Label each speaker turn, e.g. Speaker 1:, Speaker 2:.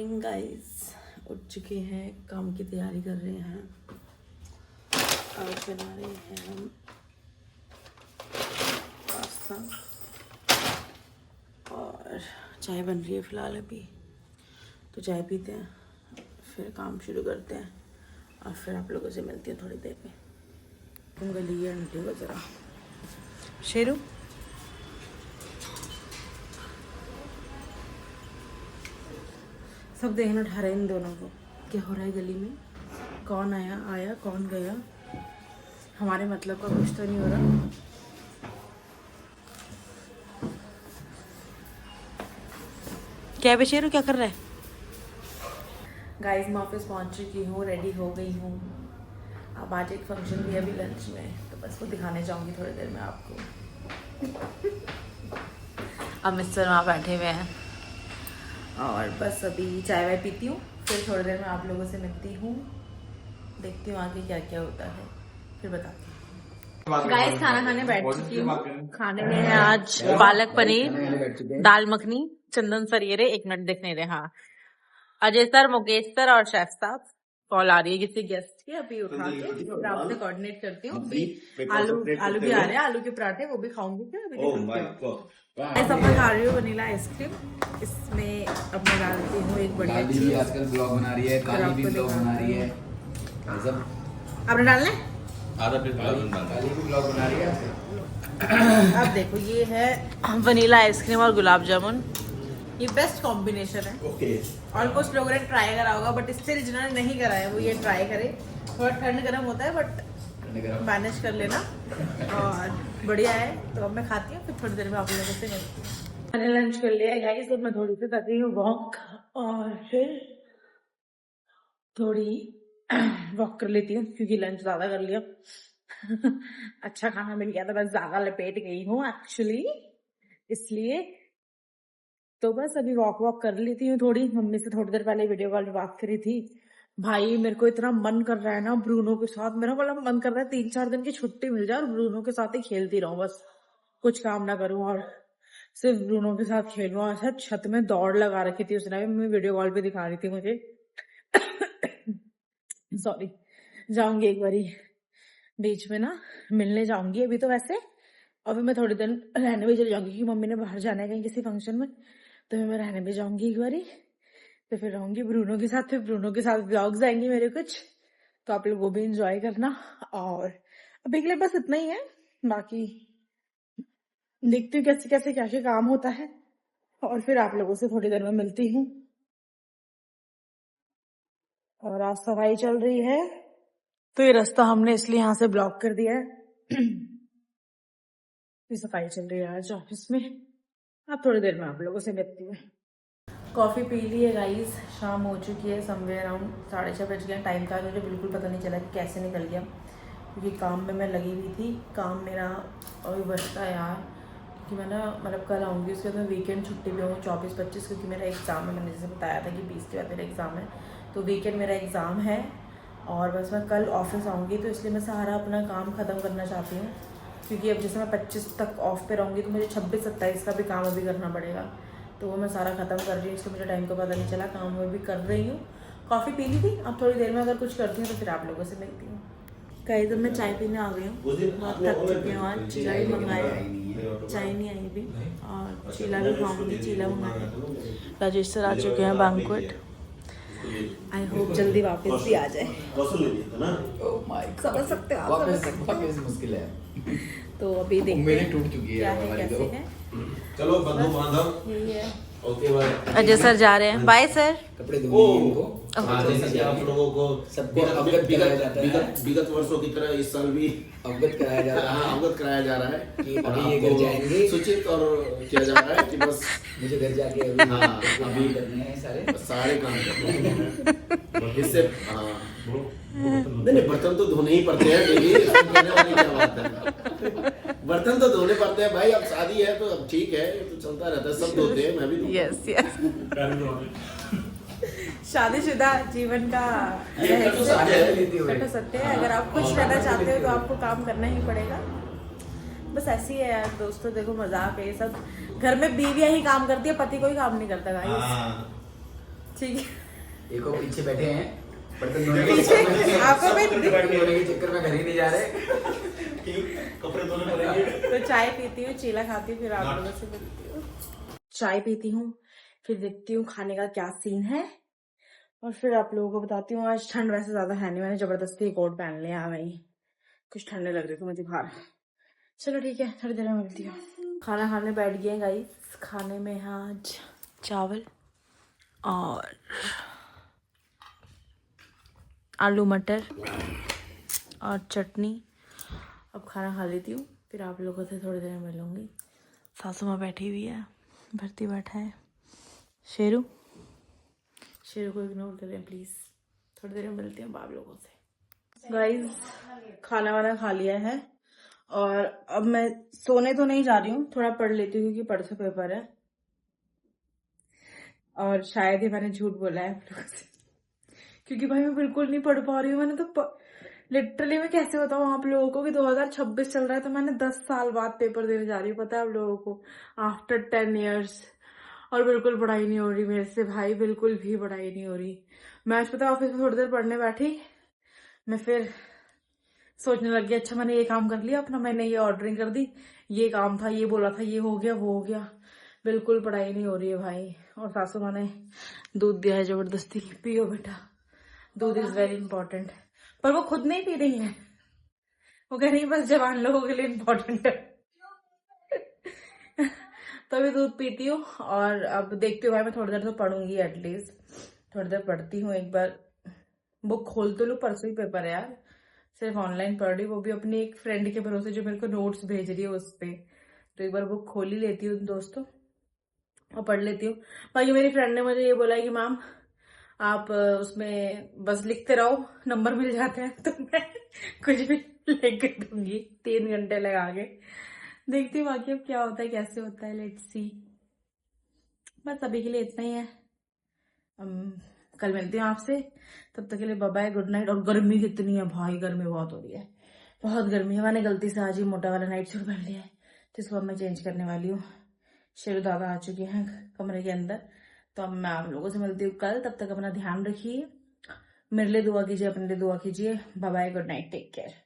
Speaker 1: Morning guys, उठ चुके हैं, काम की तैयारी कर रहे हैं। आज बना रहे हैं हम पास्ता और चाय बन रही है फिलहाल अभी। तो चाय पीते हैं, फिर काम शुरू करते हैं और फिर आप लोगों से मिलती हैं थोड़ी देर में। तुम गली है आंटी को जरा। शेरू सब देखना ठा रहे इन दोनों को, क्या हो रहा है गली में, कौन आया कौन गया, हमारे मतलब का कुछ तो नहीं हो रहा। क्या बेशेरू क्या कर रहा है? गाइस मैं ऑफिस पहुंच चुकी हूँ, रेडी हो गई हूँ। अब आज एक फंक्शन भी है अभी लंच में, तो बस वो दिखाने जाऊंगी थोड़ी देर में आपको। अब मिस्टर वहाँ बैठे हुए हैं और बस अभी चाय वाय पीती हूँ, फिर थोड़ी देर में आप लोगों से मिलती हूँ, देखती हूँ आगे क्या क्या होता है, फिर बताती हूँ। गाइस खाना खाने बैठ चुकी हूँ। खाने में है आज पालक पनीर, दाल मखनी। चंदन सर ये रहे, एक मिनट देख नहीं रहे। हाँ, अजय सर, मुकेश सर और शेफ साहब। कॉल आ रही है किसी गेस्ट की, अभी उठा के आपसे कोऑर्डिनेट करती हूँ। आलू भी आ रहे हैं, आलू के पराठे वो भी खाऊंगी क्या अभी। सब मैं खा रही हूँ वनीला आइसक्रीम। इसमें अब मैं डालती हूँ एक बढ़िया चीज।
Speaker 2: आजकल ब्लॉग बना रही है, काली भी ब्लॉग बना रही है।
Speaker 1: आपने डालना
Speaker 2: आधा काली भी ब्लॉग बना रही
Speaker 1: है। अब देखो ये है वनीला आइसक्रीम और गुलाब जामुन, ये बेस्ट कॉम्बिनेशन है।
Speaker 2: ओके।
Speaker 1: और कुछ लोगों ने ट्राई करा होगा, बट स्टिल जिन्होंने नहीं करा है वो ये ट्राई करे। थोड़ा ठंड गर्म होता है बट मैनेज कर लेना, और बढ़िया है। तो अब मैं खाती हूँ, फिर थोड़ी देर में आप लोगों से मिलती हूँ। मैंने लंच कर लिया है गाइस, तो मैं थोड़ी सी कर रही हूँ वॉक, और फिर थोड़ी वॉक कर लेती हूँ क्योंकि लंच ज्यादा कर लिया। अच्छा खाना मिल गया था, बस ज्यादा लपेट गई हूँ एक्चुअली, इसलिए तो बस अभी वॉक कर लेती हूँ थोड़ी। मम्मी से थोड़ी देर पहले वीडियो कॉल पे बात करी थी। भाई मेरे को इतना मन कर रहा है ना ब्रूनो के साथ, मेरा मतलब मन कर रहा है 3-4 दिन की छुट्टी मिल जाए और ब्रूनो के साथ ही खेलती रहूं, बस कुछ काम ना करूं और सिर्फ ब्रूनो के साथ खेलूं। ऐसा छत में दौड़ लगा रखी थी उसने, मम्मी वीडियो कॉल पे दिखा रही थी मुझे। सॉरी, जाऊंगी एक बारी बीच में ना, मिलने जाऊंगी अभी तो वैसे, और फिर मैं थोड़ी दिन रहने भी चली जाऊंगी क्योंकि मम्मी ने बाहर जाना है कहीं किसी फंक्शन में, तो मैं रहने भी जाऊंगी एक बारी। तो फिर रहूंगी ब्रूनो के साथ, फिर ब्रूनो के साथ व्लॉग्स आएंगे मेरे कुछ, तो आप लोग वो भी इंजॉय करना। और अभी के लिए बस इतना ही है, बाकी देखती हूँ कैसे कैसे क्या क्या काम होता है, और फिर आप लोगों से थोड़ी देर में मिलती हूँ। और आज सफाई चल रही है, तो ये रास्ता हमने इसलिए यहाँ से ब्लॉक कर दिया है। ये सफाई चल रही है आज ऑफिस में। अब थोड़ी देर में आप लोगों से मिलती हूँ। कॉफ़ी पी ली है गाइस, शाम हो चुकी है, समवेयर अराउंड 6:30 बज गए। टाइम का मुझे बिल्कुल पता नहीं चला कि कैसे निकल गया, क्योंकि काम में मैं लगी हुई थी। काम मेरा अभी बचता है यार, कि मैं ना मतलब कल आऊँगी, उसके बाद मैं वीकेंड छुट्टी पे हूँ 24-25, क्योंकि मेरा एग्ज़ाम है। मैंने जैसे बताया था कि 20 के बाद मेरा एग्ज़ाम है, तो वीकेंड मेरा एग्ज़ाम है। और बस मैं कल ऑफिस आऊँगी, तो इसलिए मैं सारा अपना काम ख़त्म करना चाहती हूँ, क्योंकि अब जैसे मैं 25 तक ऑफ पे रहूँगी, तो मुझे 26-27 का भी काम अभी करना पड़ेगा, तो वो मैं सारा ख़त्म कर रही हूँ। इसलिए मुझे टाइम का पता नहीं चला, काम में भी कर रही हूँ। कॉफ़ी पी ली थी, अब थोड़ी देर में अगर कुछ करती हूँ तो फिर आप लोगों से मिलती हूँ। कहीं तो मैं चाय पीने आ गई हूँ, बहुत थक चुकी हूँ। आज चीला भी मंगाया, चाय नहीं आई अभी, और चीला भी खाऊंगी, चीला मंगाया। राजेश सर आ चुके हैं बैंक्वेट, आई होप जल्दी वापस भी आ जाए। समझ सकते हो आप,
Speaker 2: वापस मुश्किल है।
Speaker 1: तो अभी देखते
Speaker 2: मेरी टूट चुकी
Speaker 1: क्या
Speaker 2: है
Speaker 1: है कैसे है।
Speaker 3: चलो बंधु बांधव,
Speaker 1: यही है।
Speaker 3: Okay bye.
Speaker 1: अजय सर जा रहे हैं, बाय सर।
Speaker 2: कपड़े धोने इनको।
Speaker 3: हाँ, जैसे कि आप लोगों को
Speaker 2: सबको अवगत कराया जाता है।
Speaker 3: विगत वर्षों की तरह इस साल भी
Speaker 2: अवगत कराया जा रहा है।
Speaker 3: अवगत कराया जा रहा है
Speaker 2: कि अभी ये घर जाएंगे,
Speaker 3: सूचित और किया जा रहा है कि बस
Speaker 2: मुझे घर जाके अभी
Speaker 3: हाँ,
Speaker 2: अभी करने हैं सारे
Speaker 3: काम करने हैं। इससे नहीं, बर्तन तो धोने ही पड़ते हैं डेली, कहने वाली क्या बात है। बर्तन तो धोने पड़ते हैं भाई, अब शादी है तो अब ठीक है, ये तो चलता रहता है, सब धोते हैं, मैं भी धोता हूं।
Speaker 1: यस शादीशुदा जीवन का सत्य है, अगर आप खुश रहना चाहते हो तो आपको काम करना ही पड़ेगा। बस ऐसी है यार दोस्तों, देखो मजाक है ये सब, घर में बीवियां ही काम करती है, पति कोई काम नहीं करता गाइस। ठीक है।
Speaker 2: देखो पीछे बैठे हैं बर्तन धोने के चक्कर में घर ही नहीं जा रहे।
Speaker 3: कपड़े धोने पड़ेंगे।
Speaker 1: तो चाय पीती हूँ, चीला खाती हूँ, फिर आप लोगों से मिलती हूँ। चाय पीती हूँ, फिर देखती हूँ खाने का क्या सीन है, और फिर आप लोगों को बताती हूँ। आज ठंड वैसे ज्यादा है नहीं, मैंने जबरदस्ती कोट पहन लिया है, वही कुछ ठंडे लग रही थी मुझे बाहर। चलो ठीक है, थोड़ी देर में मिलती हूँ। खाना खाने बैठ गए गाइस। खाने में है आज चावल और आलू मटर और चटनी। अब खाना खा लेती हूँ, फिर आप लोगों से थोड़ी देर में मिलूंगी। सासू माँ बैठी हुई है, भरती बैठा है, शेरू को इग्नोर करें प्लीज। थोड़ी देर में मिलती हूँ आप लोगों से। गाइस खाना वाना खा लिया है और अब मैं सोने तो नहीं जा रही हूँ, थोड़ा पढ़ लेती हूँ क्योंकि परसों पेपर है। और शायद ही मैंने झूठ बोला है आप लोगों से, क्योंकि भाई मैं बिल्कुल नहीं पढ़ पा रही हूँ। मैंने तो लिटरली मैं कैसे बताऊँ आप लोगों को कि 2026 चल रहा है, तो मैंने 10 साल बाद पेपर देने जा रही हूँ, पता है आप लोगों को, आफ्टर 10 years। और बिल्कुल पढ़ाई नहीं हो रही मेरे से भाई, बिल्कुल भी पढ़ाई नहीं हो रही। मैं आज पता ऑफिस में थोड़ी देर पढ़ने बैठी, मैं फिर सोचने लग गया अच्छा मैंने ये काम कर लिया अपना, मैंने ये ऑर्डरिंग कर दी, ये काम था, ये बोला था, ये हो गया, वो हो गया। बिल्कुल पढ़ाई नहीं हो रही है भाई। और सासू माँ ने दूध दिया है जबरदस्ती, पियो बेटा, दूध इज वेरी इंपॉर्टेंट। पर वो खुद नहीं पी रही है, वो कह रही है बस जवान लोगों के लिए इम्पोर्टेंट है। तो अभी दूध पीती हूँ और अब देखती हूँ भाई, मैं थोड़ी देर तो पढ़ूंगी एटलीस्ट, थोड़ी देर पढ़ती हूँ। एक बार बुक खोल तो लूँ, परसों ही पेपर है यार, सिर्फ ऑनलाइन पढ़ रही, वो भी अपनी एक फ्रेंड के भरोसे जो मेरे को नोट्स भेज रही है उस पे। तो एक बार बुक खोल ही लेती हूँ दोस्तों और पढ़ लेती हूँ। बाकी मेरी फ्रेंड ने मुझे ये बोला है कि मैम आप उसमें बस लिखते रहो, नंबर मिल जाते हैं, तो मैं कुछ भी लिख दूंगी 3 घंटे लगा के। देखती हूँ बाकी अब क्या होता है, कैसे होता है, लेट्स सी। बस अभी के लिए इतना ही है। कल मिलती हूँ आपसे, तब तक के लिए बाय बाय, गुड नाइट। और गर्मी कितनी है भाई, गर्मी बहुत हो रही है, बहुत गर्मी है। मैंने गलती से आज ही मोटा वाला नाइट सूट पहन लिया है, तो इसको अब मैं चेंज करने वाली हूँ। शेरू दादा आ चुके हैं कमरे के अंदर, तो अब मैं आप लोगों से मिलती हूँ कल। तब तक अपना ध्यान रखिए, मेरे लिए दुआ कीजिए, अपने लिए दुआ कीजिए। Bye bye, good night, take care.